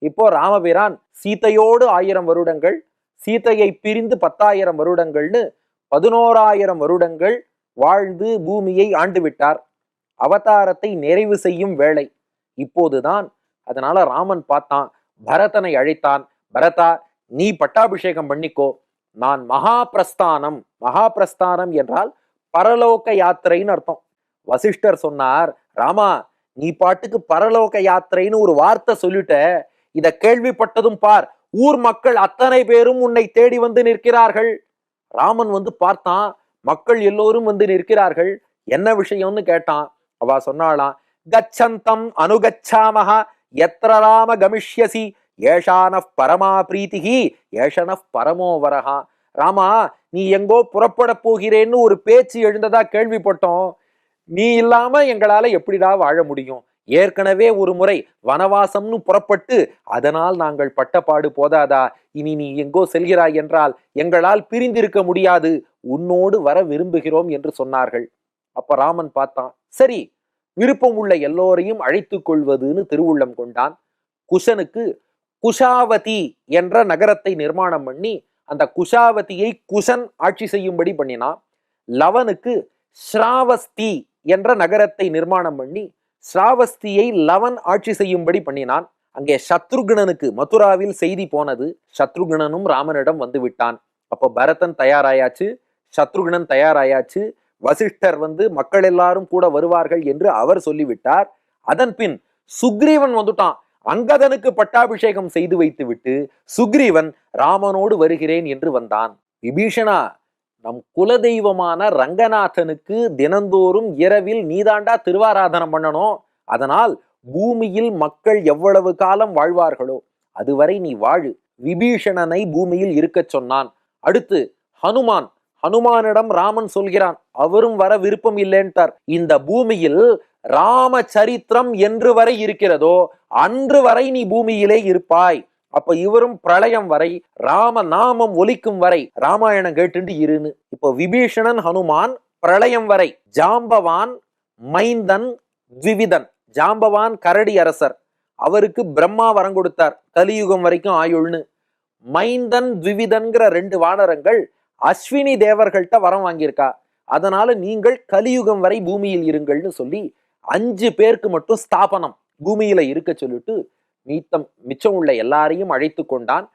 இப்போ ராமபிரான் சீதையோடு 1000 வருடங்கள், சீதையை பிரிந்து 10,000 வருடங்கள்னு 11,000 வருடங்கள் வாழ்ந்து பூமியை ஆண்டு விட்டார். அவதாரத்தை நிறைவு செய்யும் வேளை இப்போதுதான். அதனால ராமன் பார்த்தான், பரதனை அழைத்தான். பரதா, நீ பட்டாபிஷேகம் பண்ணிக்கோ. நான் மகாபிரஸ்தானம், மகாபிரஸ்தானம் என்றால் பரலோக யாத்திரைன்னு அர்த்தம். வசிஷ்டர் சொன்னார், ராமா, நீ பாட்டுக்கு பரலோக யாத்திரைன்னு ஒரு வார்த்தை சொல்லிட்ட. இத கேள்விப்பட்டதும் பார், ஊர் மக்கள் அத்தனை பேரும் உன்னை தேடி வந்து நிற்கிறார்கள். ராமன் வந்து பார்த்தான், மக்கள் எல்லோரும் வந்து நிற்கிறார்கள். என்ன விஷயம்னு கேட்டான். அவ சொன்னாளாம், கச்சந்தம் அனுகச்சாமஹ யத்ர ராம கமிஷ்யசி ஏஷான பரமா பிரீத்திகி ஏஷன பரமோவரஹா. ராமா, நீ எங்கோ புறப்பட போகிறேன்னு ஒரு பேச்சு எழுந்ததா கேள்விப்பட்டோம். நீ இல்லாம எங்களால எப்படிடா வாழ முடியும்? ஏற்கனவே ஒரு முறை வனவாசம்னு புறப்பட்டு அதனால் நாங்கள் பட்டப்பாடு போதாதா? இனி நீ எங்கோ செல்கிறாய் என்றால் எங்களால் பிரிந்திருக்க முடியாது. உன்னோடு வர விரும்புகிறோம் என்று சொன்னார்கள். அப்ப ராமன் பார்த்தான், சரி, விருப்பம் உள்ள எல்லோரையும் அழைத்துக் கொள்வதுன்னு திருவுள்ளம் கொண்டான். குஷனுக்கு குஷாவதி என்ற நகரத்தை நிர்மாணம் பண்ணி அந்த குஷாவதியை குஷன் ஆட்சி செய்யும்படி பண்ணினான். லவனுக்கு ஸ்ராவஸ்தி என்ற நகரத்தை நிர்மாணம் பண்ணி ஸ்ராவஸ்தியை லவன் ஆட்சி செய்யும்படி பண்ணினான். அங்கே சத்ருக்னனுக்கு மதுராவில் செய்தி போனது. சத்ருக்னனும் ராமனிடம் வந்து விட்டான். அப்போ பரதன் தயாராயாச்சு, சத்ருக்னன் தயாராயாச்சு. வசிஷ்டர் வந்து மக்கள் எல்லாரும் கூட வருவார்கள் என்று அவர் சொல்லிவிட்டார். அதன் பின் சுக்ரீவன் வந்துட்டான். அங்கதனுக்கு பட்டாபிஷேகம் செய்து வைத்து விட்டு சுக்ரீவன் ராமனோடு வருகிறேன் என்று வந்தான். விபீஷணா, நம் குலதெய்வமான ரங்கநாதனுக்கு தினந்தோறும் இரவில் நீதாண்டா திருவாராதனம் பண்ணணும். அதனால் பூமியில் மக்கள் எவ்வளவு காலம் வாழ்வார்களோ அதுவரை நீ வாழு. விபீஷணனை பூமியில் இருக்க சொன்னான். அடுத்து ஹனுமான், ஹனுமானிடம் ராமன் சொல்கிறான், அவரும் வர விருப்பம் இல்லைன்ட்டார். இந்த பூமியில் ராம சரித்திரம் என்று வரை இருக்கிறதோ அன்று வரை நீ பூமியிலே இருப்பாய். அப்ப இவரும் பிரளயம் வரை ராம நாமம் ஒலிக்கும் வரை ராமாயணம் கேட்டு இருன்னு. இப்போ விபீஷணன் ஹனுமான் பிரளயம் வரை. ஜாம்பவான் மைந்தன் த்விவிதன். ஜாம்பவான் கரடி அரசர், அவருக்கு பிரம்மா வரம் கொடுத்தார் கலியுகம் வரைக்கும் ஆயுள்னு. மைந்தன் த்விவிதன்கிற 2 வானரங்கள் அஸ்வினி தேவர்கள்ட்ட வரம் வாங்கியிருக்கா. அதனால நீங்கள் கலியுகம் வரை பூமியில் இருங்கள்னு சொல்லி 5 பேருக்கு மட்டும் ஸ்தாபனம் பூமியில இருக்க சொல்லிட்டு மிச்சம் உள்ள எல்லாரையும் அழைத்து கொண்டான்.